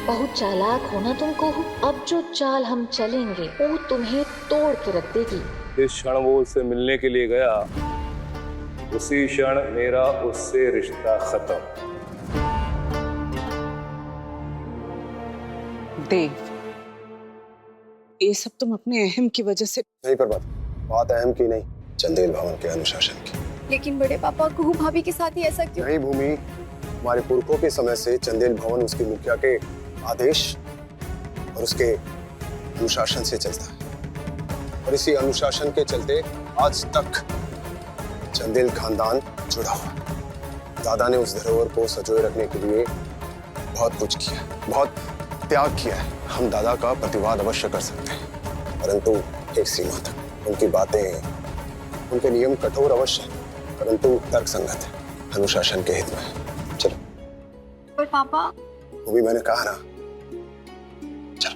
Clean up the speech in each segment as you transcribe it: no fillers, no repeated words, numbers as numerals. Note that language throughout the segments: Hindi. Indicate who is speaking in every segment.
Speaker 1: बहुत चालाक हो ना तुम कोहू। अब जो चाल हम चलेंगे वो तुम्हें तोड़ के रख देगी।
Speaker 2: जिस क्षण वो उससे मिलने के लिए गया, उसी क्षण मेरा उससे रिश्ता खत्म।
Speaker 3: देव, ये सब तुम अपने अहम की वजह से।
Speaker 4: नहीं पर बात अहम की नहीं, चंदेल भवन के अनुशासन की।
Speaker 5: लेकिन बड़े पापा कुहू भाभी के साथ ही ऐसा क्यों?
Speaker 4: नहीं भूमि, हमारे पुरखों के समय से चंदेल भवन उसके मुखिया के आदेश और उसके अनुशासन से चलता है, और इसी अनुशासन के चलते आज तक चंदेल खानदान जुड़ा हुआ। दादा ने उस धरोहर को संजोए रखने के लिए बहुत कुछ किया, बहुत त्याग किया है। हम दादा का प्रतिवाद अवश्य कर सकते हैं, परंतु एक सीमा तक। उनकी बातें, उनके नियम कठोर अवश्य है, परंतु तर्क संगत है, अनुशासन के हित में है। चलो।
Speaker 5: पर पापा,
Speaker 4: वो भी मैंने कहा ना, चलो।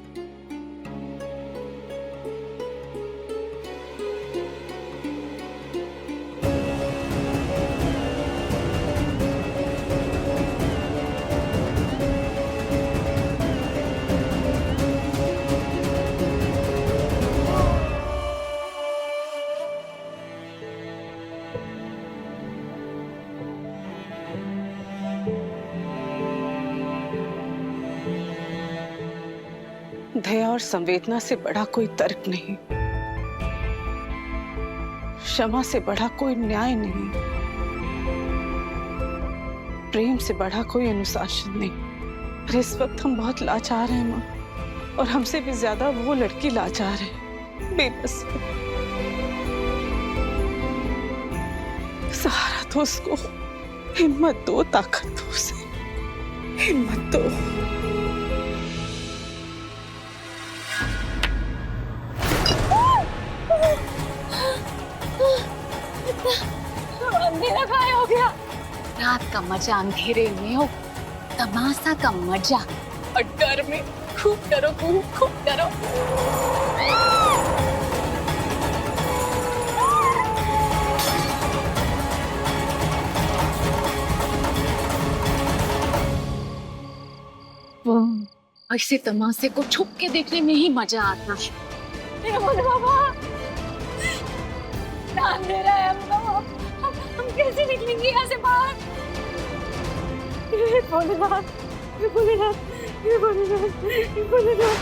Speaker 3: दया और संवेदना से बड़ा कोई तर्क नहीं, क्षमा से बड़ा कोई न्याय नहीं, प्रेम से बड़ा कोई अनुशासन नहीं। पर इस वक्त हम बहुत लाचार हैं माँ, और हमसे भी ज्यादा वो लड़की लाचार है, बेबस है। सहारा दो उसको, हिम्मत दो, ताकत दो उसे, हिम्मत दो।
Speaker 5: अंधेरा गायब हो गया।
Speaker 6: रात का मजा अंधेरे में हो, तमाशा का मजा और डर में। खूब डरो, खूब डरो। ऐसे तमाशे को छुप के देखने में ही मजा आता है।
Speaker 5: बाबा, अंधेरा है, हम कैसे निकलेंगे यहाँ से बाहर? भोलेनाथ, भोलेनाथ, भोलेनाथ, भोलेनाथ।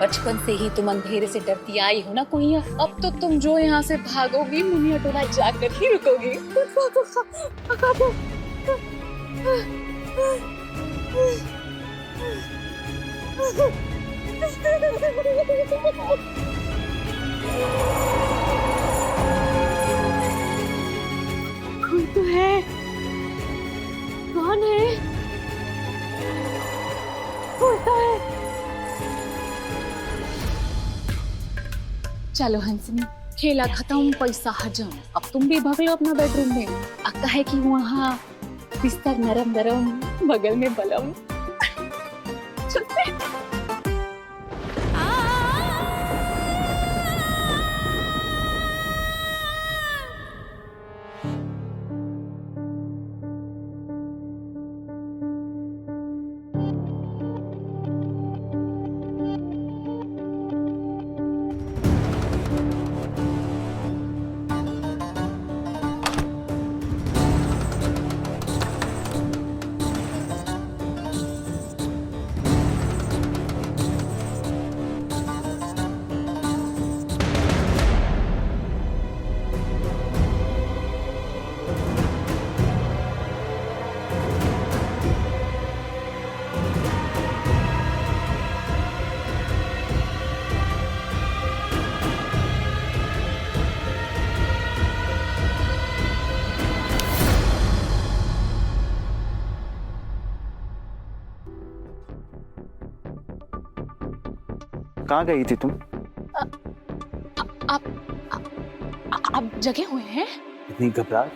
Speaker 6: बचपन से ही तुम अंधेरे से डरती आई हो ना कुइया, अब तो तुम जो यहाँ से भागोगी मुनिया टोला जाकर ही रुकोगी।
Speaker 5: कोई तो है, कौन है? कोई तो है।
Speaker 6: चलो हंसनी, खेला खत्म, पैसा हजम। अब तुम भी भाग लो अपना बेडरूम में। अक्का है कि वहाँ बिस्तर नरम नरम, बगल में बलम। चलते।
Speaker 7: कहाँ गई थी तुम?
Speaker 6: आप जगे हुए हैं?
Speaker 7: इतनी घबराहट?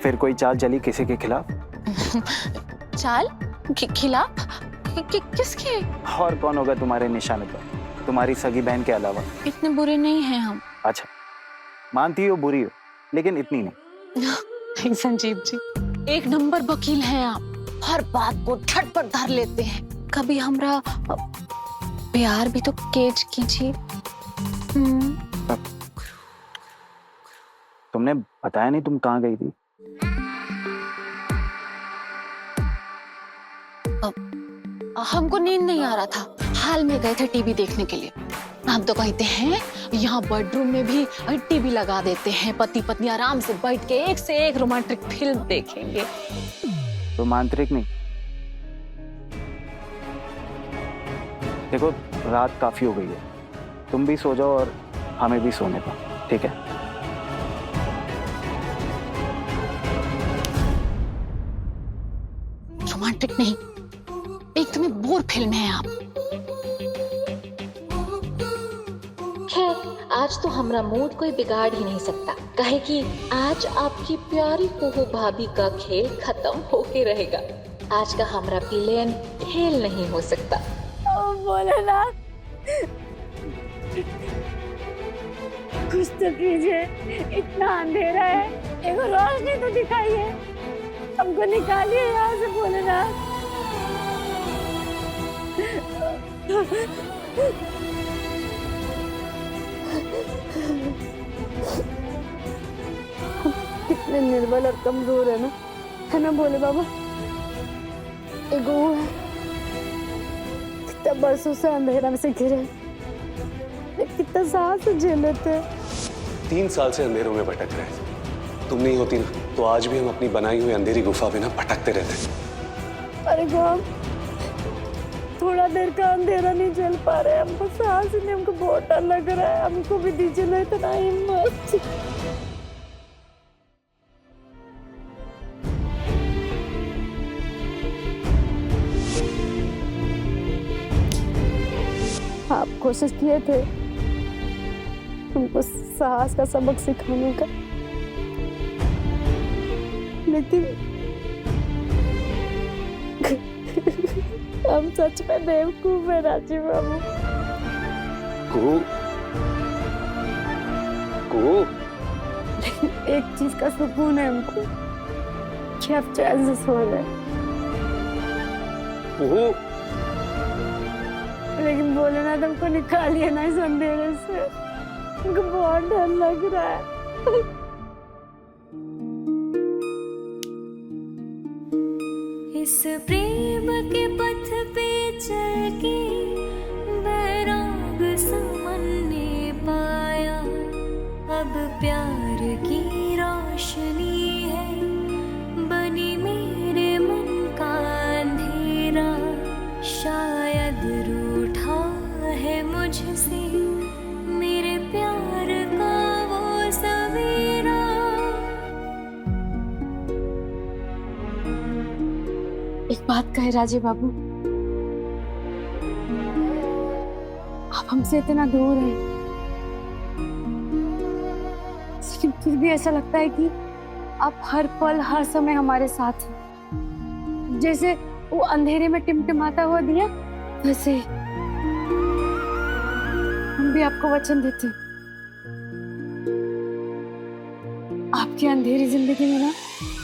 Speaker 7: फिर कोई चाल चली किसी के खिलाफ?
Speaker 6: चाल? खिलाफ? किसके?
Speaker 7: और कौन होगा तुम्हारे निशाने पर? तुम्हारी सगी बहन के अलावा।
Speaker 6: इतने बुरे नहीं हैं हम।
Speaker 7: अच्छा, मानती हो बुरी हो, लेकिन इतनी नहीं।
Speaker 3: नहीं संजीव जी,
Speaker 6: एक नंबर वकील हैं आप। हर बात को ठट पर धर लेते हैं। कभी हमरा प्यार भी तो केज कीजिए।
Speaker 7: तुमने बताया नहीं तुम कहाँ गई थी?
Speaker 6: हमको नींद नहीं आ रहा था, हाल में गए थे टीवी देखने के लिए। हम तो कहते हैं यहाँ बेडरूम में भी टीवी लगा देते हैं, पति पत्नी आराम से बैठ के एक से एक रोमांटिक फिल्म देखेंगे।
Speaker 7: रोमांटिक नहीं, देखो रात काफी हो गई है, तुम भी सो जाओ और हमें भी सोने दो, ठीक है?
Speaker 6: रोमांटिक नहीं, एक तुम्हें बोर फिल्म है आप।
Speaker 1: खैर, आज तो हमरा मूड कोई बिगाड़ ही नहीं सकता, कहे कि आज आपकी प्यारी कुहू भाभी का खेल खत्म होके रहेगा। आज का हमरा प्लान फेल नहीं हो सकता।
Speaker 5: बोले ना, कुछ तो कीजिए, इतना अंधेरा है, एक रोशनी तो दिखाइए, हमको निकालिए यहाँ से। बोले ना, कितने निर्बल और कमजोर है ना भोले बाबा। एगो वो है, कितना बरसों से अंधेरा में से घिरे, कितना सांस झेले थे।
Speaker 8: 3 साल से अंधेरों में भटक रहे थे। तुम नहीं होती ना तो आज भी हम अपनी बनाई हुई अंधेरी गुफा में ना भटकते रहते।
Speaker 5: अरे गॉड, थोड़ा देर का अंधेरा नहीं झेल पा रहे, हमको सांस ही नहीं, हमको बहुत डर लग रहा है, हमको भी दीजिए ना इतना हिम्मत। आप कोशिश किए थे हमको साहस का सबक सिखाने का, लेकिन हम सच में बेवकूफ है राजीव बाबू।
Speaker 8: कुहू, कुहू,
Speaker 5: एक चीज का सुकून है हमको कि आप चैन से सो रहे हैं,
Speaker 8: कुहू।
Speaker 5: लेकिन बोले ना तुमको निकालिए ना इस अंधेरे से, हमको बहुत डर लग रहा है।
Speaker 9: इस प्रेम के पथ पे चल के बैराग समन ने पाया, अब प्यार की रोशनी है बनी मेरे मन का अंधेरा। शायद रूठा है मुझसे मेरे प्यार का वो सवेरा।
Speaker 5: एक बात कहे राजीव बाबू, आप हमसे इतना दूर हैं, लेकिन फिर भी ऐसा लगता है कि आप हर पल हर समय हमारे साथ हैं। जैसे वो अंधेरे में टिमटिमाता हुआ दिया, वैसे हम भी आपको वचन देते हैं, आपकी अंधेरी जिंदगी में ना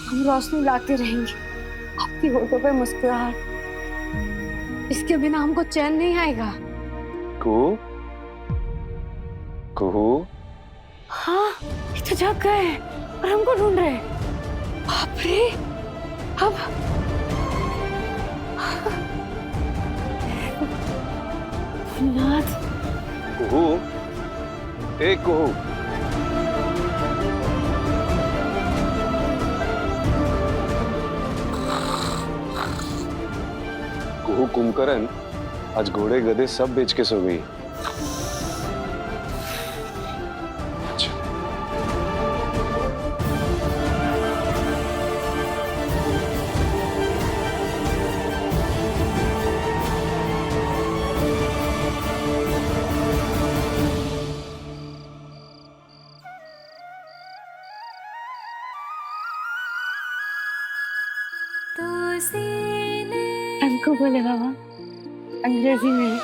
Speaker 5: हम रोशनी लाते रहेंगे। आपकी होठों पे मुस्कुराहट, इसके बिना हमको चैन नहीं आएगा।
Speaker 8: कुहू, कुहू।
Speaker 5: हाँ, ये तो जग गए हैं और हमको ढूंढ रहे हैं। बाप रे, अब नाथ।
Speaker 8: कुहू, ए कुहू। कुहू कुंभकर्ण आज घोड़े गधे सब बेच के सो गई। अच्छा।
Speaker 5: हमको बोले बाबा अंग्रेजी में।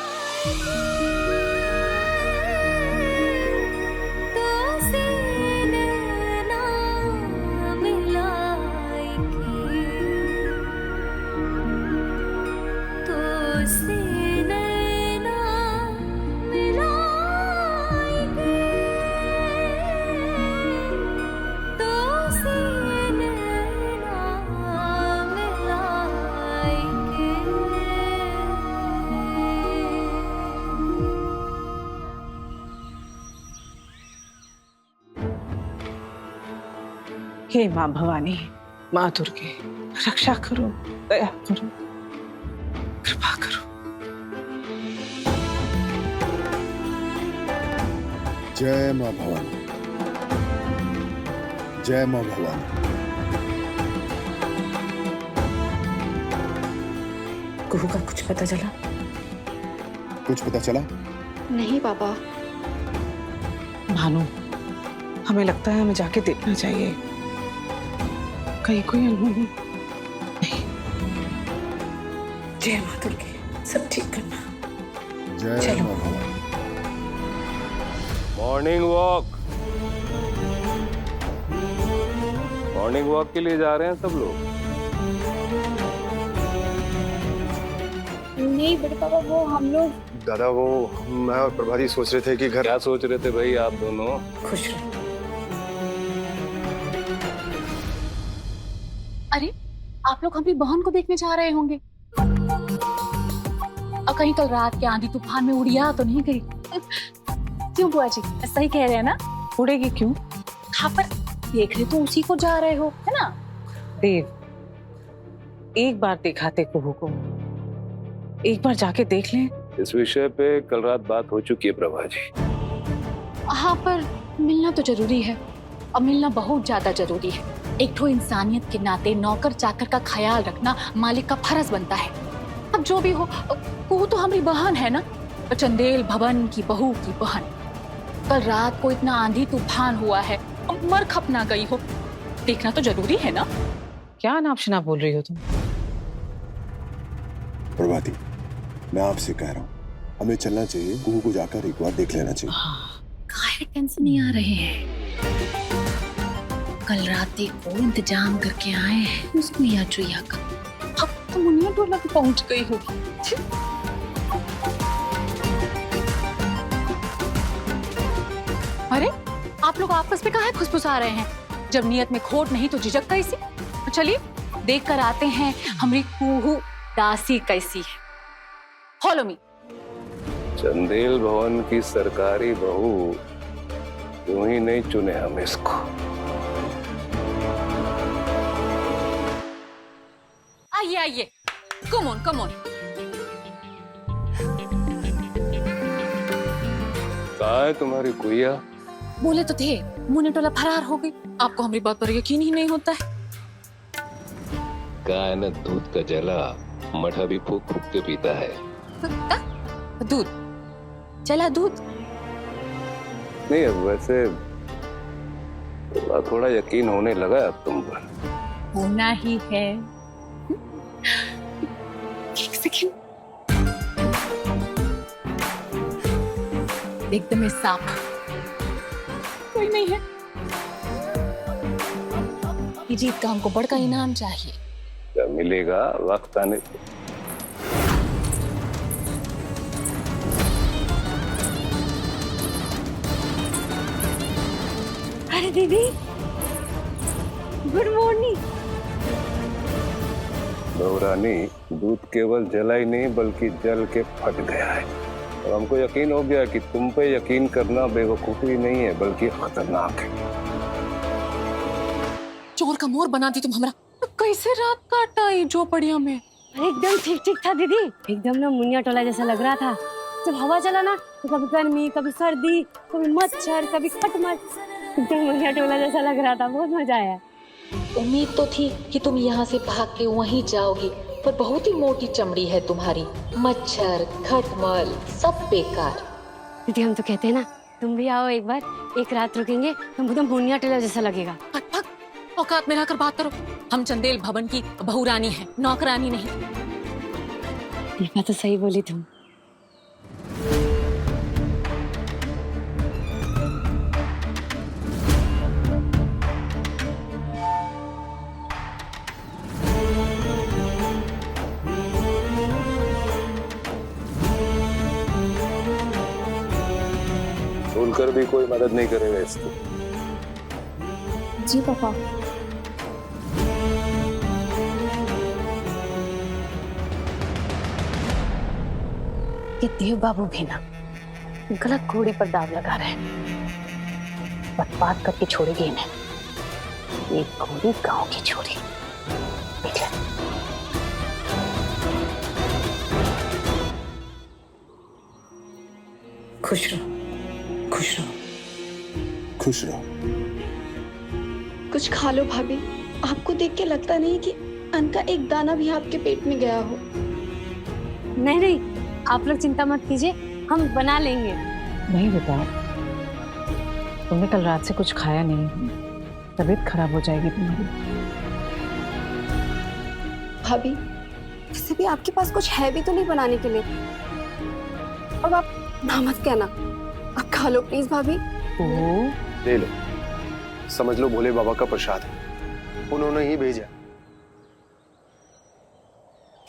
Speaker 3: हे माँ भवानी, माँ दुर्गे, रक्षा करो, दया करो, कृपा करो।
Speaker 4: जय माँ भवानी, जय माँ भवानी।
Speaker 3: कुहू का कुछ पता चला?
Speaker 4: कुछ पता चला?
Speaker 6: नहीं पापा।
Speaker 3: भानु, हमें लगता है हमें जाके देखना चाहिए, कहीं कोई अनहोनी नहीं। जय माँ दुर्गे, सब ठीक करना।
Speaker 4: जय माँ Bhavani.
Speaker 2: Morning walk, morning walk के लिए जा रहे हैं सब लोग।
Speaker 5: नहीं बड़े पापा, वो हम लोग
Speaker 4: दादा, वो मैं और प्रभाती सोच रहे थे कि घर।
Speaker 2: क्या सोच रहे थे भाई आप दोनों?
Speaker 3: खुश रहो।
Speaker 6: अरे आप लोग अपनी बहन को देखने जा रहे होंगे, और कहीं कल रात के आंधी तूफान में उड़िया तो नहीं गई? क्यों बुआ जी, सही कह रहे हैं ना?
Speaker 3: उड़ेगी क्यों?
Speaker 6: हाँ पर देख रहे तो उसी को जा रहे हो, है ना?
Speaker 3: देव, एक बार दिखाते कुहू को, एक बार जाके देख लें।
Speaker 2: इस विषय पे कल रात बात हो चुकी है प्रभा जी।
Speaker 6: हाँ पर मिलना तो जरूरी है, और मिलना बहुत ज्यादा जरूरी है। एक ठो इंसानियत के नाते नौकर चाकर का ख्याल रखना मालिक का फर्ज बनता है। अब जो भी हो, कुहू तो हमारी बहन है ना, चंदेल भवन की बहू की बहन। कल रात को इतना आंधी तूफान हुआ है, मर खप ना गई हो, देखना तो जरूरी है ना?
Speaker 3: क्या नाप शनाप बोल रही हो तुम?
Speaker 4: प्रभाती, मैं आपसे कह रहा हूँ, हमें चलना चाहिए, कुहू को जाकर एक बार देख लेना चाहिए।
Speaker 6: काहे टेंशन नहीं आ रहे हैं? कल रात को इंतजाम करके आए हैं उसको या चुया का। अब तो मुनिया टोला भी पहुंच गई होगी। अरे आप लोग आपस में काहे खुसफुसा रहे हैं? जब नियत में खोट नहीं तो झिझक कैसी? तो चलिए देख कर आते हैं हमारी कुहू दासी कैसी है। Follow me.
Speaker 2: चंदेल भवन की सरकारी बहू यूं ही नहीं चुने हम इसको।
Speaker 6: आइए आइए, कम ऑन कम ऑन।
Speaker 2: कहाँ है तुम्हारी कुइया?
Speaker 6: बोले तो थे मुन्ने टोला फरार हो गई। आपको हमारी बात पर यकीन ही नहीं होता है।
Speaker 2: कहा है ना, दूध का जला मठा भी फूक फूक के पीता है।
Speaker 6: दूध चला दूध।
Speaker 2: नहीं, अब वैसे थोड़ा यकीन होने लगा अब तुम पर।
Speaker 6: होना ही है। एक सेकंड, एकदम साफ, कोई नहीं है। ये जीत का हमको बड़का इनाम चाहिए।
Speaker 2: क्या मिलेगा वक्त आने?
Speaker 5: अरे दीदी, गुड मॉर्निंग।
Speaker 2: बहुरानी, दूध केवल जला ही नहीं बल्कि जल के फट गया है, और हमको यकीन हो गया कि तुम पे यकीन करना बेवकूफी नहीं है बल्कि खतरनाक है।
Speaker 6: चोर का मोर बना दी तुम हमरा। कैसे रात काटा ये झोपड़िया में?
Speaker 5: एकदम ठीक ठीक था दीदी, एकदम ना मुनिया टोला जैसा लग रहा था। जब हवा चला ना तो कभी गर्मी, कभी सर्दी, कभी मच्छर, कभी खटमल, एकदम मुनिया टोला जैसा लग रहा था। बहुत मजा आया।
Speaker 1: उम्मीद तो थी कि तुम यहाँ से भाग के वहीं जाओगी, पर बहुत ही मोटी चमड़ी है तुम्हारी। मच्छर, खटमल सब बेकार।
Speaker 5: दीदी हम तो कहते हैं ना, तुम भी आओ एक बार, एक रात रुकेंगे, तुमको तो मुनिया टोला जैसा लगेगा।
Speaker 6: औकात में रहकर बात करो। हम चंदेल भवन की बहुरानी हैं, नौकरानी नहीं।
Speaker 5: ये बात तो सही बोली तुम।
Speaker 2: भूलकर भी कोई मदद नहीं करेगा इसकी।
Speaker 5: जी पापा।
Speaker 6: ये देव बाबू भी ना गलत घोड़ी पर दाव लगा रहे हैं। बात करके छोड़ेगी इन्हें। ये पूरी गांव की छोरी देख ले।
Speaker 10: खुश रहो, खुश रहो।
Speaker 4: खुश रहो।
Speaker 5: कुछ खा लो भाभी। आपको देख के लगता नहीं कि अन्न का एक दाना भी आपके पेट में गया हो।
Speaker 11: नहीं नहीं, आप लोग चिंता मत कीजिए, हम बना लेंगे।
Speaker 3: नहीं बेटा, तुमने कल रात से कुछ खाया नहीं, तबीयत खराब हो जाएगी तुम्हारी।
Speaker 5: भाभी,
Speaker 11: वैसे भी आपके पास कुछ है भी तो नहीं बनाने के लिए। अब आप ना मत कहना, आप खा लो प्लीज भाभी।
Speaker 4: ले लो, समझ लो भोले बाबा का प्रसाद है, उन्होंने ही भेजा।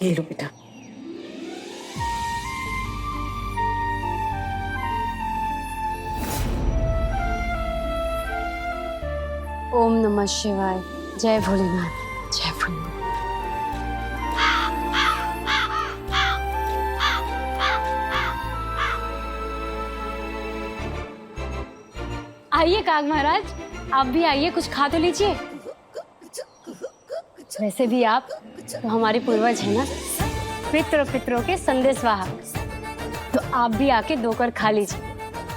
Speaker 10: ये लो बेटा।
Speaker 11: ओम नमः शिवाय। जय भोलेनाथ, जय भोलेनाथ। आइए काग महाराज, आप भी आइए, कुछ खा तो लीजिए। वैसे भी आप तो हमारे पूर्वज हैं ना, पितरों पितरों के संदेशवाहक, तो आप भी आके दोकर खा लीजिए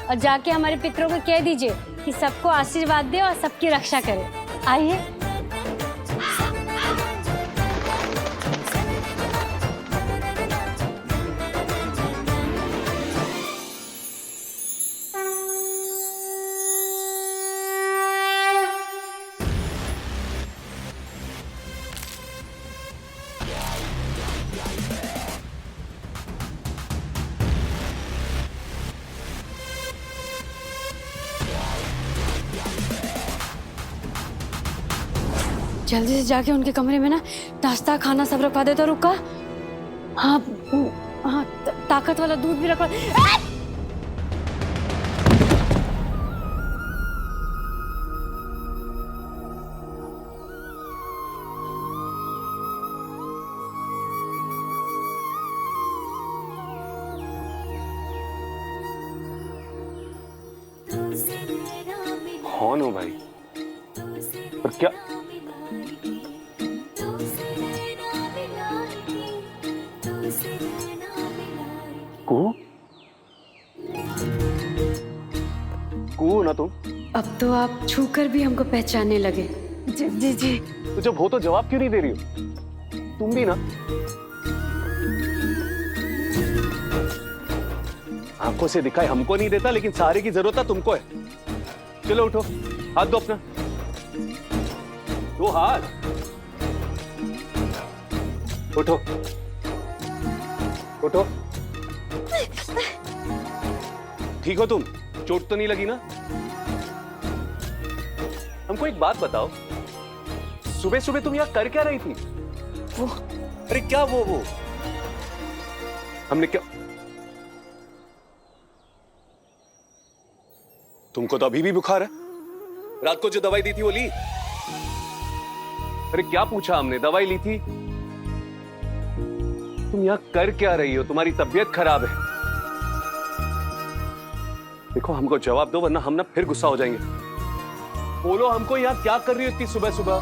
Speaker 11: और जाके हमारे पितरों को कह दीजिए कि सबको आशीर्वाद दे और सबकी रक्षा करे। आइए। जल्दी से जाके उनके कमरे में ना नाश्ता खाना सब रखवा दे। तो रुका, हाँ हाँ, ताकत वाला दूध भी रखवा।
Speaker 8: कौन हो भाई? पर क्या कू ना तुम?
Speaker 11: अब तो आप छूकर भी हमको पहचानने लगे। जी जी जी।
Speaker 8: तो जब हो तो जवाब क्यों नहीं दे रही हो? तुम भी ना आंखों से दिखाई हमको नहीं देता, लेकिन सारे की जरूरत तुमको है। चलो उठो, हाथ दो अपना, दो हाथ, उठो उठो। ठीक हो तुम? चोट तो नहीं लगी ना? हमको एक बात बताओ, सुबह सुबह तुम यहाँ कर क्या रही थी? वो अरे क्या वो हमने क्या, तुमको तो अभी भी बुखार है? रात को जो दवाई दी थी वो ली? अरे क्या पूछा हमने, दवाई ली थी? तुम यहाँ कर क्या रही हो? तुम्हारी तबीयत खराब है। देखो हमको जवाब दो, वरना हम ना फिर गुस्सा हो जाएंगे। बोलो हमको, यहाँ क्या कर रही हो इतनी सुबह सुबह?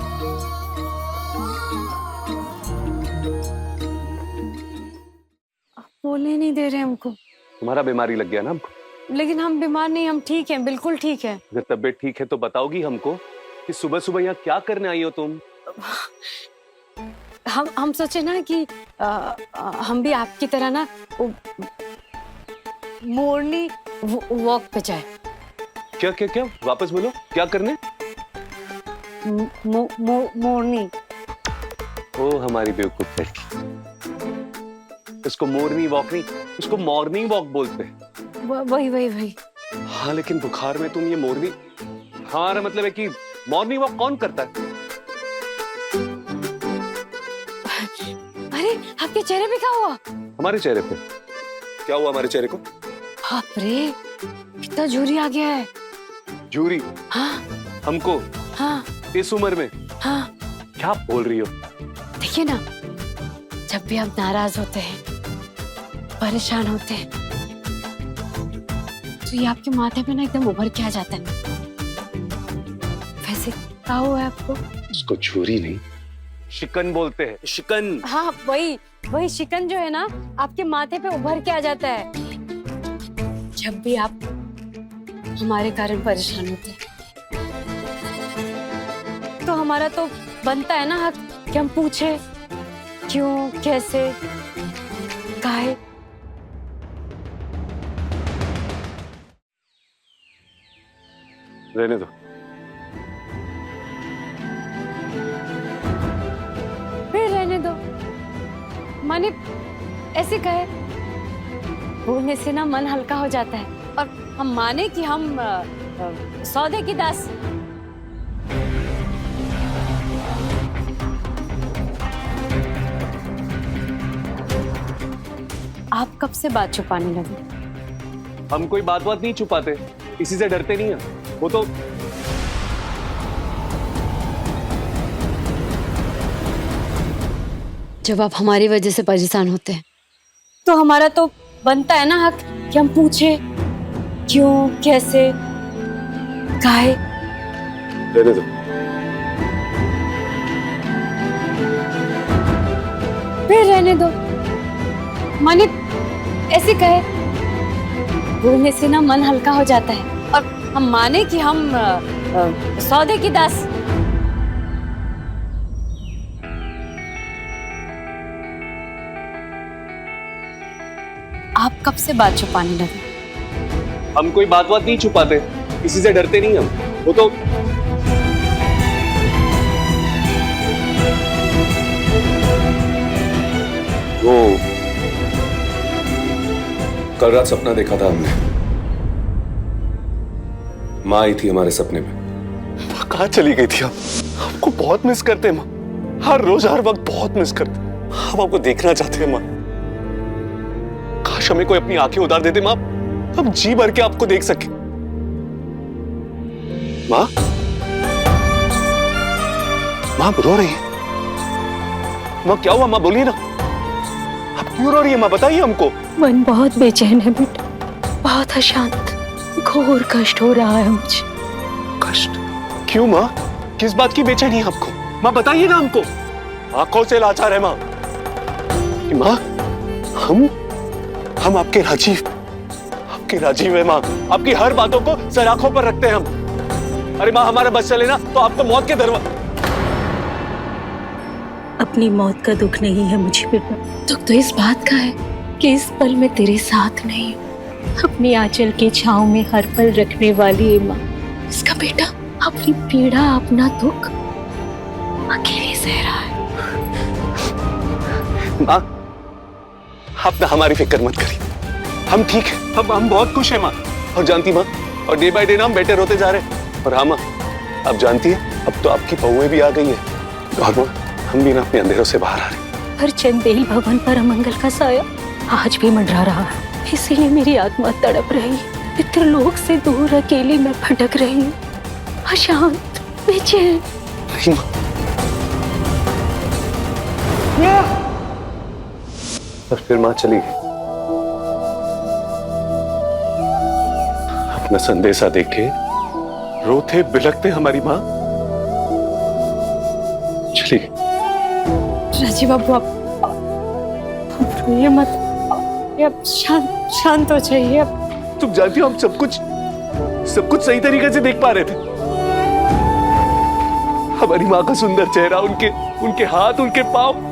Speaker 11: बोलने नहीं दे रहे हमको।
Speaker 8: तुम्हारा बीमारी लग गया ना हमको?
Speaker 11: लेकिन हम बीमार नहीं, हम ठीक हैं, बिल्कुल ठीक है।
Speaker 8: अगर तबीयत ठीक है तो बताओगी हमको कि सुबह सुबह यहाँ क्या करने आई हो तुम?
Speaker 11: हम सोचे ना कि हम भी आपकी तरह ना मॉर्निंग वॉक पे जाए।
Speaker 8: क्या क्या क्या? वापस बोलो, क्या करने?
Speaker 11: मॉर्निंग।
Speaker 8: ओ हमारी बेवकूफ लड़की, उसको मॉर्निंग वॉक नहीं, उसको मॉर्निंग वॉक बोलते हैं।
Speaker 11: वही।
Speaker 8: हाँ लेकिन बुखार में तुम ये मॉर्निंग, हमारा मतलब है कि मॉर्निंग वॉक कौन करता है?
Speaker 11: अरे आपके चेहरे पे क्या हुआ?
Speaker 8: हमारे चेहरे पे क्या हुआ? हमारे चेहरे को?
Speaker 11: बाप रे, कितना झुर्री आ गया है।
Speaker 8: झुर्री?
Speaker 11: हाँ
Speaker 8: हमको?
Speaker 11: हाँ।
Speaker 8: इस उम्र में?
Speaker 11: हाँ।
Speaker 8: क्या बोल रही हो?
Speaker 11: देखिए ना, जब भी हम नाराज होते हैं, परेशान होते हैं, तो ये आपके माथे पे ना एकदम उभर के आ जाता है। वैसे क्या हुआ है आपको?
Speaker 8: उसको चोरी नहीं, शिकन बोलते हैं, शिकन।
Speaker 11: हाँ वही शिकन जो है ना, आपके माथे पे उभर के आ जाता है जब भी आप हमारे कारण परेशान होते हैं। तो हमारा तो बनता है ना हक कि हम पूछे क्यों, कैसे, काहे।
Speaker 8: रहने दो।
Speaker 11: फिर रहने दो, माने ऐसे कहे, बोलने से ना मन हल्का हो जाता है और हम माने कि हम सौदे की दास। आप कब से बात छुपाने लगे?
Speaker 8: हम कोई बात नहीं छुपाते, किसी से डरते नहीं है। वो तो
Speaker 11: जब आप हमारी वजह से परेशान होते हैं तो हमारा तो बनता है ना हक कि हम पूछे क्यों, कैसे, काहे।
Speaker 8: रहने दो।
Speaker 11: फिर रहने दो, माने ऐसे कहे, बोलने से ना मन हल्का हो जाता है और हम माने कि हम सौदे की दास। आप कब से बात छुपाने लगे?
Speaker 8: हम कोई बात नहीं छुपाते, किसी से डरते नहीं हम। वो तो
Speaker 12: वो कल रात सपना देखा था हमने, माँ आई थी हमारे सपने में।
Speaker 8: कहाँ चली गई थी आप? आपको बहुत मिस करते हैं माँ, हर रोज हर वक्त बहुत मिस करते हैं। हम आपको देखना चाहते हैं माँ। काश हमें कोई अपनी आंखें उतार देते माँ, हम जी भर के आपको देख सके। माँ, माँ रो रही है? माँ क्या हुआ? माँ बोलिए ना, आप क्यों रो रही है? माँ बताइए हमको।
Speaker 11: मन बहुत बेचैन है बेटा, बहुत अशांत, घोर कष्ट हो रहा है मुझे।
Speaker 8: कष्ट? क्यों माँ? किस बात की बेचैनी है आपको? माँ बताइए ना हमको। आंखों से लाचार है माँ। माँ हम आपके राजीव है माँ, आपकी हर बातों को सराखों पर रखते हैं हम। अरे माँ हमारा बस चले ना तो आपको मौत के दरवाजे।
Speaker 10: अपनी मौत का दुख नहीं है मुझे बेटा, दुख तो इस बात का है कि इस पल में तेरे साथ नहीं, अपनी आंचल के छांव में हर पल रखने वाली है माँ। इसका बेटा अपनी पीड़ा, अपना दुख अकेले सह रहा है।
Speaker 8: माँ आप ना हमारी फिक्र मत करिए, हम ठीक है, हम बहुत खुश हैं माँ। और जानती माँ, और डे बाय डे ना हम बेटर होते जा रहे हैं। और हाँ माँ, आप जानती है अब तो आपकी बहुएं भी आ गई है और माँ हम भी ना अपने अंधेरों से बाहर आ रहे हैं।
Speaker 10: हर चंदेल भवन पर अमंगल का साया आज भी मंडरा रहा है, इसीलिए मेरी आत्मा तड़प रही है। पितृलोक से दूर अकेली मैं भटक रही हूँ, अशांत, बेचैन।
Speaker 8: नहीं माँ, और फिर माँ चली गई। अपना संदेशा देखे रोते बिलखते हमारी माँ चली गई।
Speaker 11: राजीव बाबू आप रोइए मत, आप शांत हो जाइए। आप
Speaker 8: तुम जानती हो हम सब कुछ सही तरीके से देख पा रहे थे। हमारी माँ का सुंदर चेहरा, उनके हाथ, उनके पांव।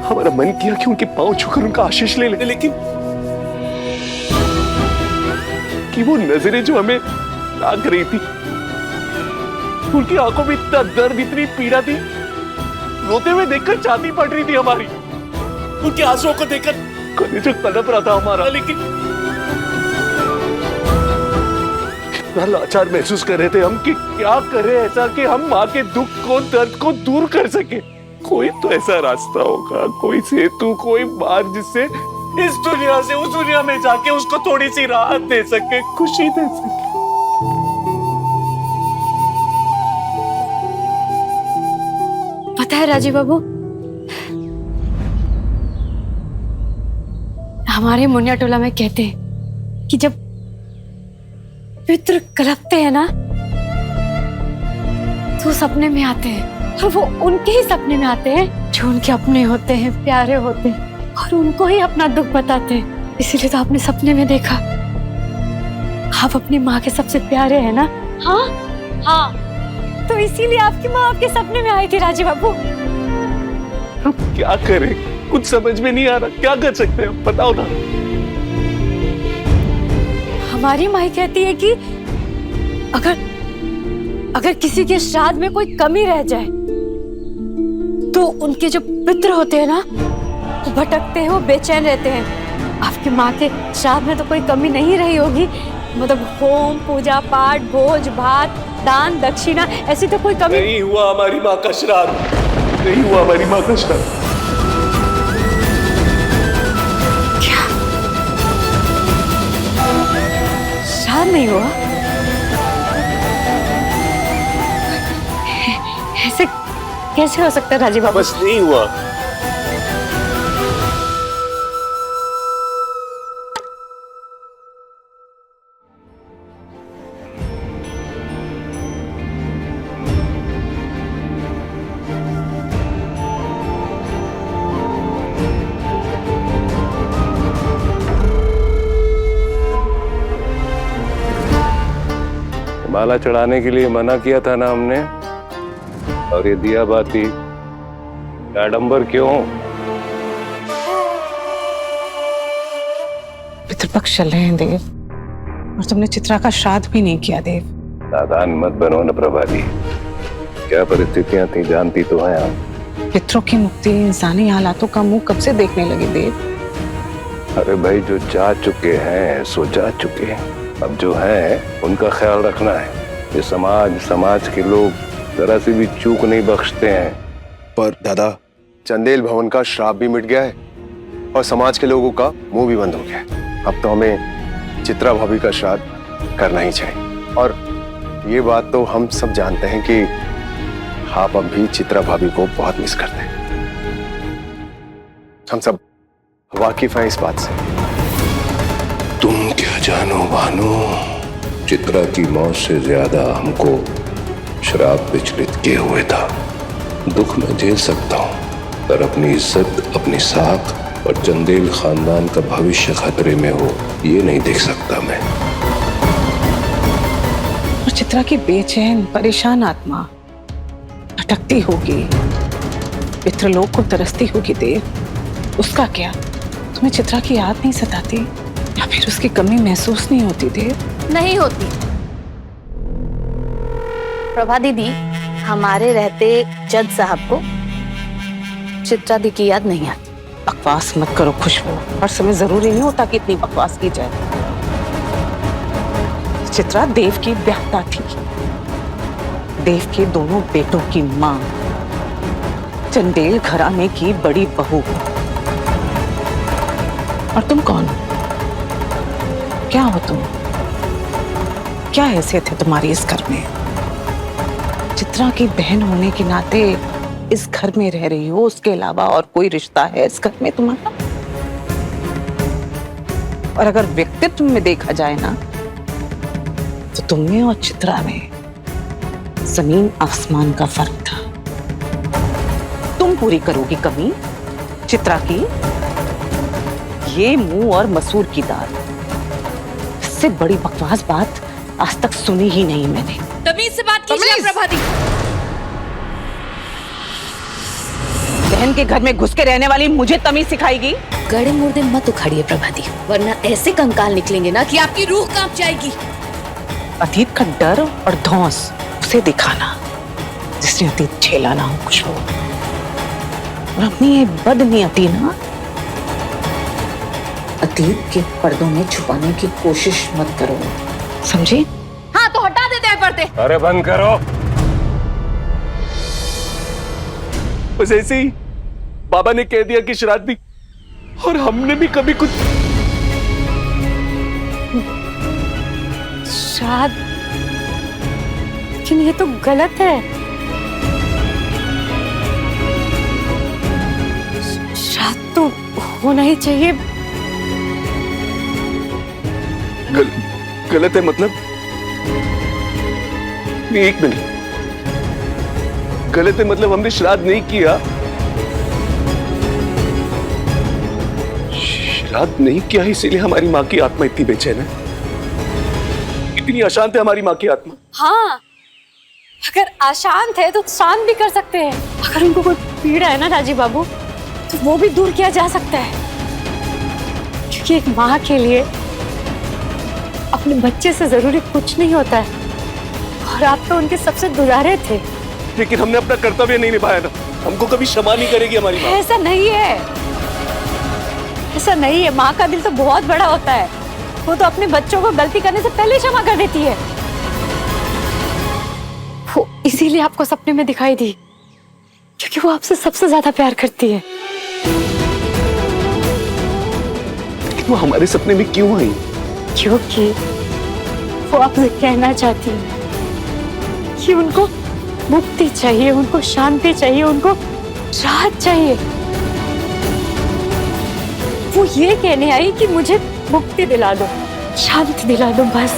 Speaker 8: हमारा मन किया कि उनके पांव छूकर उनका आशीष ले लेते, लेकिन कि वो नजरें जो हमें लाग रही थी, उनकी आंखों में इतना दर्द, इतनी पीड़ा थी, रोते हुए देखकर छाती फट रही थी हमारी। उनके आंसुओं को देखकर कलेजा तड़प रहा था हमारा, लेकिन इतना लाचार महसूस कर रहे थे हम कि क्या करें ऐसा कि हम माँ के दुख को, दर्द को दूर कर सके। कोई तो ऐसा रास्ता होगा, कोई सेतु, कोई मार्ग जिससे इस दुनिया से उस दुनिया में जाके उसको थोड़ी सी राहत दे सके, खुशी दे सके।
Speaker 11: पता है राजीव बाबू, हमारे मुनिया टोला में कहते हैं कि जब पितृ कलपते हैं ना वो सपने में आते हैं और वो उनके ही सपने में आते हैं जो उनके अपने होते हैं, प्यारे होते हैं और उनको ही अपना दुख बताते हैं। इसीलिए तो आपने सपने में देखा आप अपनी माँ के सबसे प्यारे हैं ना। हाँ हाँ, तो इसीलिए आपकी माँ आपके सपने में आई थी राजीव बाबू।
Speaker 8: हम क्या करें, कुछ समझ में नहीं आ रहा, क्या कर सकते हैं बताओ ना।
Speaker 11: हमारी माँ कहती है कि अगर किसी के श्राद्ध में कोई कमी रह जाए तो उनके जो पितृ होते हैं ना वो भटकते हैं, वो बेचैन रहते हैं। आपकी माँ के श्राद्ध में तो कोई कमी नहीं रही होगी, मतलब होम, पूजा पाठ, भोज भात, दान दक्षिणा, ऐसी तो कोई कमी
Speaker 8: नहीं हुआ। हमारी माँ का श्राद्ध नहीं हुआ, हमारी माँ का श्राद्ध।
Speaker 11: क्या श्राद्ध नहीं हुआ? ऐसे कैसे हो सकता है राजीव बाबू?
Speaker 8: बस नहीं हुआ।
Speaker 2: माला चढ़ाने के लिए मना किया था ना हमने, और ये दिया बाती आडंबर क्यों?
Speaker 3: पितृपक्ष चल रहे हैं देव, और तुमने चित्रा का श्राद्ध भी नहीं किया देव।
Speaker 2: नादान मत बनो न प्रभादी, क्या परिस्थितियां थी जानती तो हैं आप।
Speaker 3: पितरों की मुक्ति इंसानी हालातों का मुंह कब से देखने लगे देव?
Speaker 2: अरे भाई, जो जा चुके हैं सो जा चुके हैं, अब जो है उनका ख्याल रखना है। ये समाज के लोग जरा सी भी चूक नहीं बख्शते हैं।
Speaker 4: पर दादा, चंदेल भवन का श्राप भी मिट गया है और समाज के लोगों का मुंह भी बंद हो गया है। अब तो हमें चित्रा भाभी का श्राद्ध करना ही चाहिए। और ये बात तो हम सब जानते हैं कि आप अब भी चित्रा भाभी को बहुत मिस करते हैं। हम सब वाकिफ हैं इस बात से।
Speaker 12: तुम क्या जानो भानु, चित्रा की मौत से ज्यादा हमको शराब विचलित किए हुए था। दुख में झेल सकता हूँ, पर अपनी इज्जत, अपनी साख और चंदेल खानदान का भविष्य खतरे में हो, ये नहीं देख सकता मैं।
Speaker 3: और चित्रा की बेचैन परेशान आत्मा भटकती होगी, पितृलोक को तरसती होगी देव। उसका क्या? तुम्हें चित्रा की याद नहीं सताती या फिर उसकी कमी महसूस नहीं होती देव?
Speaker 6: नहीं होती प्रभा दीदी, हमारे रहते जज साहब को चित्रा दी की याद नहीं आती।
Speaker 3: बकवास मत करो खुशबू, हर समय जरूरी नहीं होता कि इतनी बकवास की जाए। चित्रा देव की ब्याहता थी, देव के दोनों बेटों की मां, चंदेल घराने की बड़ी बहू। और तुम कौन हो? क्या हो तुम? क्या हैसियत है तुम्हारी इस घर में? चित्रा की बहन होने के नाते इस घर में रह रही हो, उसके अलावा और कोई रिश्ता है इस घर में तुम्हारा? और अगर व्यक्तित्व में देखा जाए ना, तो तुम में और चित्रा में जमीन आसमान का फर्क था। तुम पूरी करोगी कमी चित्रा की? ये मुंह और मसूर की दाल, इससे बड़ी बकवास बात आज तक सुनी ही नहीं मैंने।
Speaker 6: तमीज से बात कीजिए प्रभा दी।
Speaker 3: बहन के घर में घुस के रहने वाली मुझे तमीज सिखाएगी?
Speaker 10: गड़े मुर्दे मत उखाड़िए प्रभा दी, वरना ऐसे कंकाल निकलेंगे ना कि
Speaker 6: आपकी रूह कांप जाएगी।
Speaker 3: अतीत का डर और धौंस उसे दिखाना जिसने अतीत झेला ना हो खुशबू। और अपनी ये बदनीयती ना
Speaker 10: अतीत के पर्दों में छुपाने की कोशिश मत करो,
Speaker 3: समझी?
Speaker 6: हाँ तो हटा देते हैं पर्दे।
Speaker 2: अरे बंद करो।
Speaker 8: बस ऐसे ही बाबा ने कह दिया कि श्राद्ध भी, और हमने भी कभी कुछ।
Speaker 11: श्राद्ध? लेकिन ये तो गलत है। श्राद्ध तो होना ही चाहिए।
Speaker 8: गलत है मतलब? एक मिनट, गलत है, मतलब हमने श्राद्ध नहीं किया। श्राद्ध नहीं किया इसीलिए हमारी माँ की आत्मा इतनी बेचैन है, इतनी अशांत है हमारी माँ की आत्मा।
Speaker 11: हाँ, अगर अशांत है तो शांत भी कर सकते हैं। अगर उनको कोई पीड़ा है ना राजीव बाबू, तो वो भी दूर किया जा सकता है। क्योंकि एक माँ के लिए अपने बच्चे से जरूरी कुछ नहीं होता है, और आप तो उनके सबसे दुलारे थे।
Speaker 8: लेकिन हमने अपना कर्तव्य नहीं निभाया ना, हमको कभी क्षमा नहीं करेगी हमारी माँ।
Speaker 11: ऐसा नहीं है, ऐसा नहीं है। माँ का दिल तो बहुत बड़ा होता है, वो तो अपने बच्चों को गलती करने से पहले क्षमा कर देती है। वो इसीलिए आपको सपने में दिखाई दी, क्योंकि वो आपसे सबसे ज्यादा प्यार करती है।
Speaker 8: वो हमारे सपने में क्यों आई?
Speaker 11: क्योंकि वो आपसे कहना चाहती है कि उनको मुक्ति चाहिए, उनको शांति चाहिए, उनको राहत चाहिए। वो ये कहने आई कि मुझे मुक्ति दिला दो, शांति दिला दो, बस।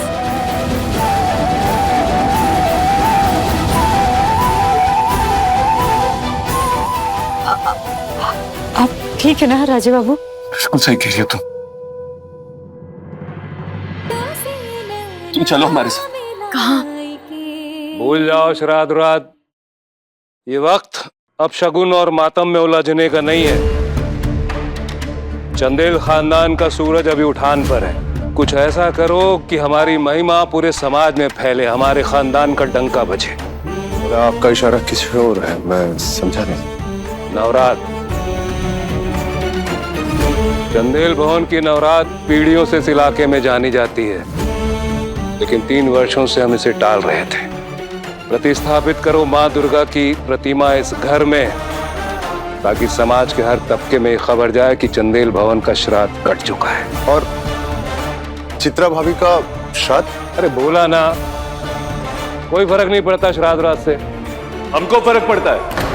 Speaker 11: आप ठीक है ना राजीव बाबू?
Speaker 8: बिल्कुल सही कह रही हो तुम चलो हमारे साथ।
Speaker 11: कहाँ?
Speaker 2: भूल जाओ श्राद्ध रात, ये वक्त अब शगुन और मातम में उलझने का नहीं है। चंदेल खानदान का सूरज अभी उठान पर है। कुछ ऐसा करो कि हमारी महिमा पूरे समाज में फैले, हमारे खानदान का डंका बजे।
Speaker 4: आपका इशारा किस ओर है, मैं समझा नहीं।
Speaker 2: नवरात, चंदेल भवन की नवरात पीढ़ियों से इस इलाके में जानी जाती है, लेकिन 3 वर्षों से हम इसे टाल रहे थे। प्रतिस्थापित करो माँ दुर्गा की प्रतिमा इस घर में, ताकि समाज के हर तबके में खबर जाए कि चंदेल भवन का श्राद्ध कट चुका है।
Speaker 4: और चित्रा भाभी का श्राद्ध?
Speaker 2: अरे बोला ना, कोई फर्क नहीं पड़ता श्राद्ध रात से।
Speaker 8: हमको फर्क पड़ता है।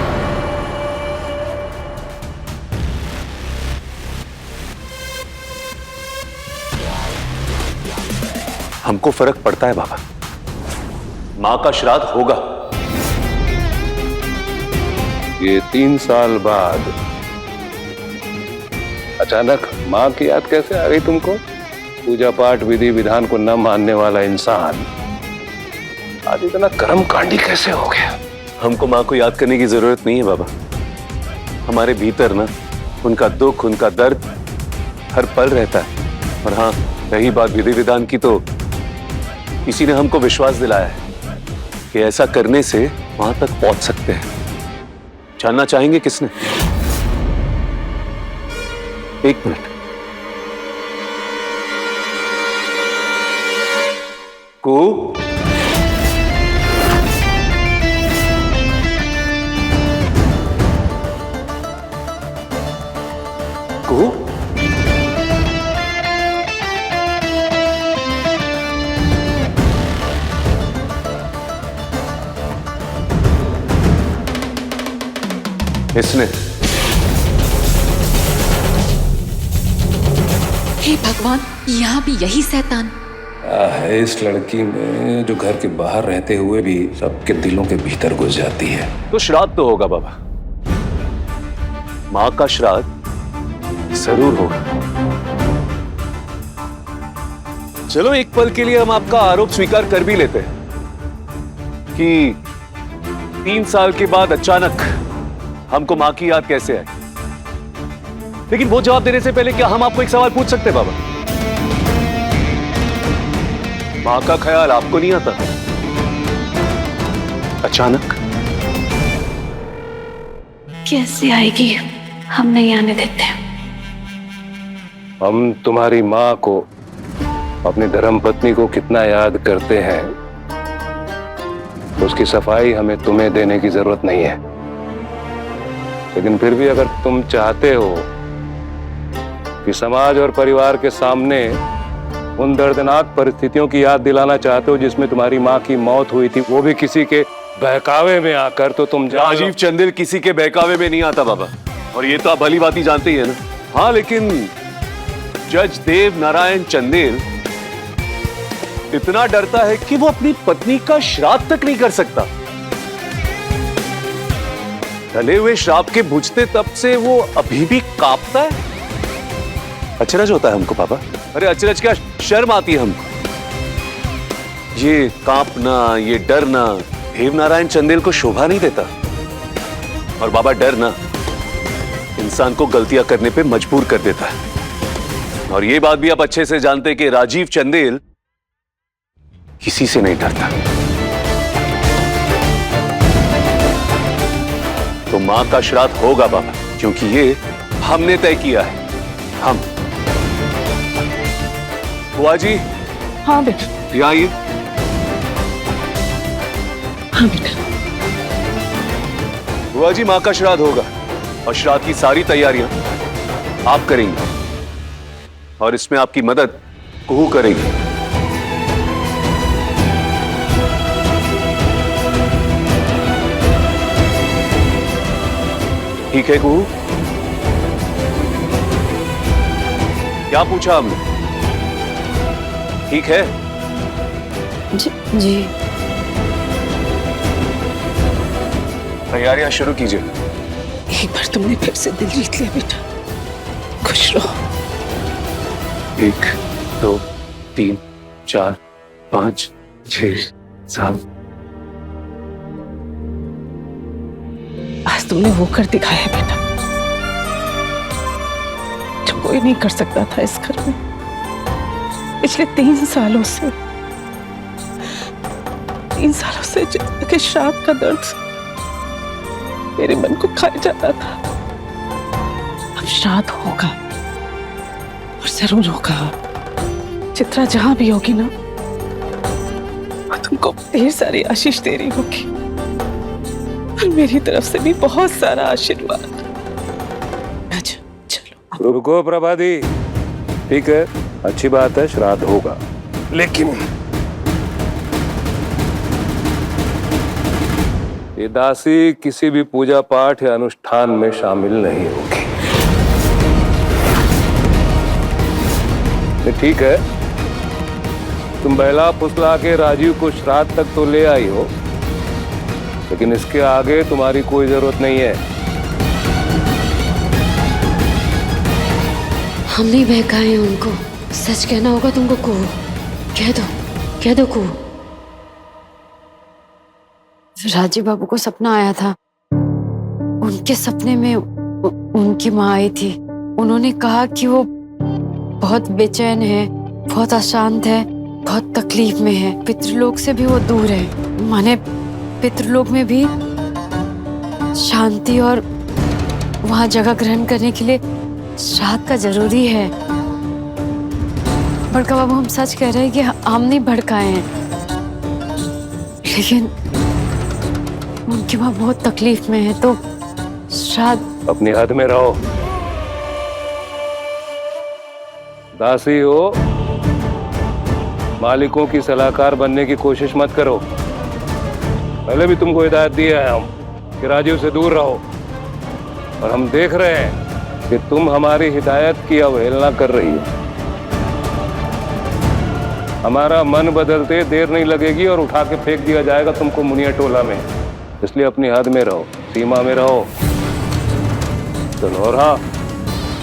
Speaker 8: हमको फर्क पड़ता है बाबा, माँ का श्राद्ध होगा।
Speaker 2: ये 3 साल बाद अचानक माँ की याद कैसे आ गई तुमको? पूजा पाठ विधि विधान को न मानने वाला इंसान आज इतना कर्मकांडी कैसे हो गया?
Speaker 8: हमको माँ को याद करने की जरूरत नहीं है बाबा। हमारे भीतर ना उनका दुख, उनका दर्द हर पल रहता है। और हाँ, रही बात विधि विधान की, तो किसी ने हमको विश्वास दिलाया है कि ऐसा करने से वहां तक पहुंच सकते हैं। जानना चाहेंगे किसने? 1 मिनट। को इसने?
Speaker 6: हे भगवान, यहाँ भी यही शैतान।
Speaker 2: क्या है इस लड़की में जो घर के बाहर रहते हुए भी सबके दिलों के भीतर घुस जाती है?
Speaker 8: तो श्राद्ध तो होगा बाबा, माँ का श्राद्ध जरूर होगा। चलो एक पल के लिए हम आपका आरोप स्वीकार कर भी लेते हैं कि 3 साल के बाद अचानक हमको माँ की याद कैसे आई। लेकिन वो जवाब देने से पहले क्या हम आपको एक सवाल पूछ सकते हैं बाबा? माँ का ख्याल आपको नहीं आता अचानक?
Speaker 10: कैसे आएगी, हम नहीं आने देते।
Speaker 2: हम तुम्हारी माँ को, अपनी धर्मपत्नी को कितना याद करते हैं, उसकी सफाई हमें तुम्हें देने की जरूरत नहीं है। लेकिन फिर भी अगर तुम चाहते हो कि समाज और परिवार के सामने उन दर्दनाक परिस्थितियों की याद दिलाना चाहते हो जिसमें तुम्हारी माँ की मौत हुई थी, वो भी किसी के बहकावे में आकर, तो तुम
Speaker 8: राजीव चंदेल किसी के बहकावे में नहीं आता बाबा, और ये तो आप भली बात ही जानते ही है ना। हाँ, लेकिन जज देव नारायण चंदेल इतना डरता है कि वो अपनी पत्नी का श्राद्ध तक नहीं कर सकता। डले हुए श्राप के बुझते तब से वो अभी भी कांपता है। अचरज होता है हमको पापा। अरे अचरज क्या, शर्म आती है हमको। ये कांपना, ये डरना देवनारायण चंदेल को शोभा नहीं देता। और बाबा डर ना इंसान को गलतियां करने पे मजबूर कर देता है। और ये बात भी आप अच्छे से जानते हैं कि राजीव चंदेल किसी से नहीं डरता। तो मां का श्राद्ध होगा बाबा, क्योंकि ये हमने तय किया है। हम। बुआ जी।
Speaker 3: हाँ बेटा।
Speaker 8: यहाँ आइए।
Speaker 3: हाँ बेटा।
Speaker 8: बुआ जी, मां का श्राद्ध होगा और श्राद्ध की सारी तैयारियां आप करेंगे और इसमें आपकी मदद कुहू करेगी। ठीक है कुहू? क्या पूछा हमने? ठीक है?
Speaker 3: जी।
Speaker 8: तैयारियां शुरू कीजिए।
Speaker 3: एक बार तुमने फिर से दिल जीत लिया बेटा, खुश रहो।
Speaker 8: 1 2 3 4 5 6 7।
Speaker 3: आज तुमने वो कर दिखाया बेटा जो कोई नहीं कर सकता था इस घर में। पिछले 3 सालों से चित्रा के श्राप का दर्द मेरे मन को खाए जाता था। अब श्राद्ध होगा और जरूर होगा। चित्रा जहां भी होगी ना, वो तुमको ढेर सारी आशीष दे रही होगी और मेरी तरफ से भी बहुत सारा आशीर्वाद। अच्छा चलो।
Speaker 2: रुको प्रभादी, ठीक है, अच्छी बात है, श्राद्ध होगा, लेकिन ये दासी किसी भी पूजा पाठ या अनुष्ठान में शामिल नहीं होगी। ठीक है, तुम बहला फुसला के राजीव को श्राद्ध तक तो ले आई हो, लेकिन इसके आगे तुम्हारी कोई जरूरत नहीं है।
Speaker 11: हम नहीं बहकाए उनको, सच कहना होगा तुमको कुहू। कह दो कुहू। राजीव बाबू को सपना आया था। उनके सपने में उनकी माँ आई थी। उन्होंने कहा कि वो बहुत बेचैन है, बहुत अशांत है, बहुत तकलीफ में है। पितृलोक से भी वो दूर है। माने पितृलोक में भी शांति और वहां जगह ग्रहण करने के लिए श्राद्ध का जरूरी है। बड़का बाबू, हम सच कह रहे हैं कि हम नहीं भड़काए हैं, लेकिन उनकी माँ बहुत तकलीफ में है, तो श्राद्ध।
Speaker 2: अपनी हद में रहो। दासी हो, मालिकों की सलाहकार बनने की कोशिश मत करो। पहले भी तुमको हिदायत दी है हम कि राजीव से दूर रहो, और हम देख रहे हैं कि तुम हमारी हिदायत की अवहेलना कर रही हो। हमारा मन बदलते देर नहीं लगेगी और उठा के फेंक दिया जाएगा तुमको मुनिया टोला में। इसलिए अपनी हद में रहो, सीमा में रहो। चलो, और हाँ,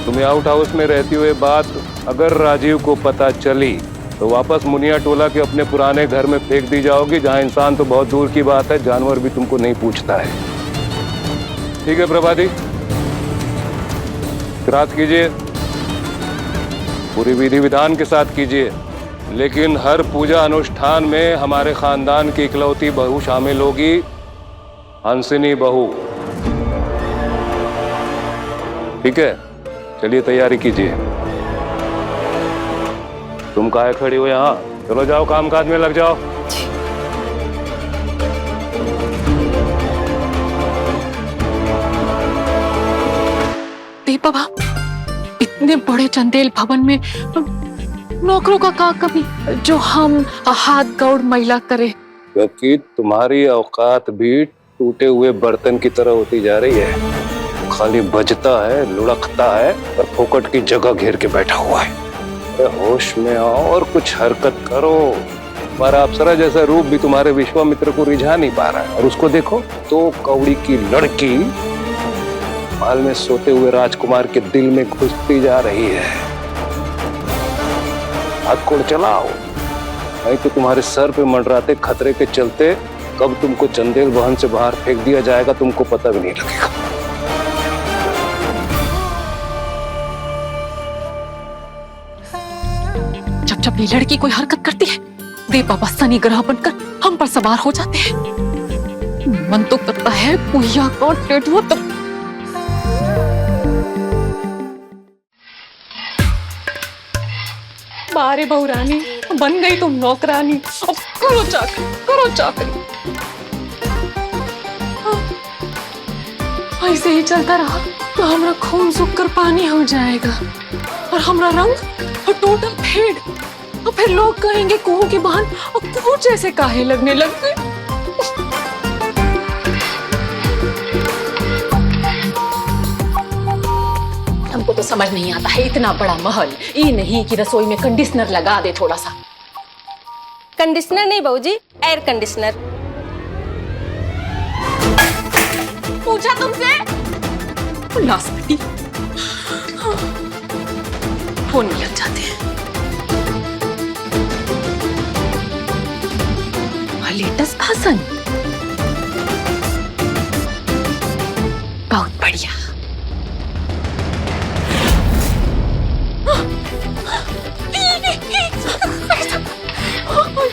Speaker 2: तुम्हें आउट हाउस में रहती हुए बात अगर राजीव को पता चली तो वापस मुनिया टोला के अपने पुराने घर में फेंक दी जाओगी, जहां इंसान तो बहुत दूर की बात है, जानवर भी तुमको नहीं पूछता है। ठीक है प्रभादी, श्राद्ध कीजिए, पूरी विधि विधान के साथ कीजिए, लेकिन हर पूजा अनुष्ठान में हमारे खानदान की इकलौती बहू शामिल होगी, हंसिनी बहू। ठीक है, चलिए तैयारी कीजिए। तुम काहे खड़ी हो यहाँ? चलो जाओ, काम काज में लग जाओ।
Speaker 6: बाबा, इतने बड़े चंदेल भवन में नौकरों का कमी जो हम हाथ गौड़ मैला करे।
Speaker 2: क्योंकि तुम्हारी औकात भी टूटे हुए बर्तन की तरह होती जा रही है। खाली बजता है, लुढ़कता है और फोकट की जगह घेर के बैठा हुआ है। अरे होश में आओ और कुछ हरकत करो। तुम्हारा अप्सरा जैसा रूप भी तुम्हारे विश्वामित्र को रिझा नहीं पा रहा है, और उसको देखो, तो कौड़ी की लड़की महल में सोते हुए राजकुमार के दिल में घुसती जा रही है। हाथ चलाओ, नहीं तो तुम्हारे सर पे मंडराते खतरे के चलते कब तुमको चंदेल भवन से बाहर फेंक दिया जाएगा तुमको पता भी नहीं लगेगा।
Speaker 6: जब जब ये लड़की कोई हरकत करती है, देव बाबा शनि ग्रह बनकर हम पर सवार हो जाते हैं। मन तो करता है पुहिया को टेटुआ तक। बारे बहुरानी, बन गई तुम नौकरानी। अब करो चाकरी, करो चाकरी। ऐसे ही चलता रहा तो हमारा खून सूख कर पानी हो जाएगा और हमारा रंग और टोटल फेड। और फिर लोग कहेंगे कुहू की बहन और कुहू जैसे काहे लगने लग गए। हमको तो समझ नहीं आता है, इतना बड़ा महल, ये नहीं कि रसोई में कंडीशनर लगा दे थोड़ा सा।
Speaker 13: कंडीशनर नहीं बहूजी, एयर कंडीशनर।
Speaker 6: पूछा तुमसे? लास्पति फोन में लग जाते हैं। लेटेस्ट भाषण बहुत बढ़िया।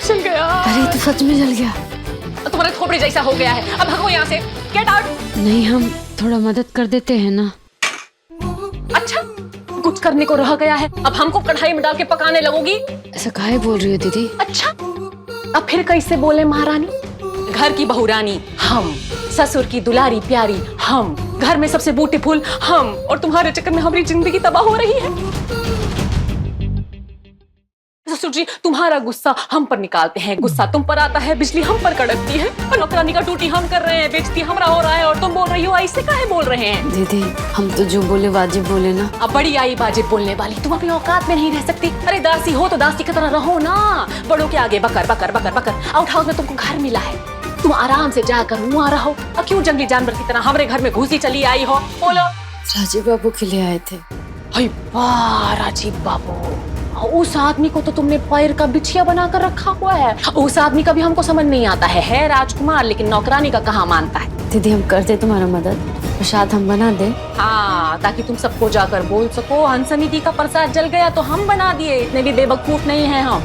Speaker 6: जल गया।
Speaker 11: अरे तो सच में जल गया।
Speaker 6: तुम्हारे खोपड़ी जैसा हो गया है। अब भागो यहाँ से, गेट आउट।
Speaker 11: नहीं, हम थोड़ा मदद कर देते हैं ना।
Speaker 6: अच्छा, कुछ करने को रह गया है, अब हमको कढ़ाई में डाल के पकाने लगोगी?
Speaker 11: ऐसा काहे बोल रही हो दीदी?
Speaker 6: अच्छा, अब फिर कैसे बोले महारानी? घर की बहुरानी हम, ससुर की दुलारी प्यारी हम, घर में सबसे ब्यूटीफुल हम, और तुम्हारे चक्कर में हमारी जिंदगी तबाह हो रही है। ससुर जी, तुम्हारा गुस्सा हम पर निकालते हैं, गुस्सा तुम पर आता है, बिजली हम पर कड़कती है, और नौकरानी का ड्यूटी हम कर रहे हैं, बेइज्जती हमरा हो रहा है, और तुम बोल रही हो ऐसे काहे बोल रहे हैं?
Speaker 11: दीदी, हम तो जो बोले वाजिब बोले ना।
Speaker 6: अब बड़ी आई बाजिब बोलने वाली, तुम अपनी औकात में नहीं रह सकती। अरे दासी हो तो दासी की तरह रहो ना, बड़ों के आगे बकर बकर बकर बकर। आउट हाउस में तुमको घर मिला है, तुम आराम से जाकर वहाँ रहो। अब क्यों जंगली जानवर की तरह हमारे घर में घुसी चली आई हो? बोलो।
Speaker 11: राजीव बाबू के लिए आए थे।
Speaker 6: वाह राजीव बाबू, उस आदमी को तो तुमने पैर का बिछिया बनाकर रखा हुआ है। उस आदमी का भी हमको समझ नहीं आता है राजकुमार, लेकिन नौकरानी का कहाँ मानता है।
Speaker 11: दीदी, हम कर दे तुम्हारा मदद, प्रसाद हम बना दे।
Speaker 6: हाँ, ताकि तुम सबको जाकर बोल सको हंसनी दी का प्रसाद जल गया तो हम बना दिए। इतने भी बेवकूफ नहीं है हम।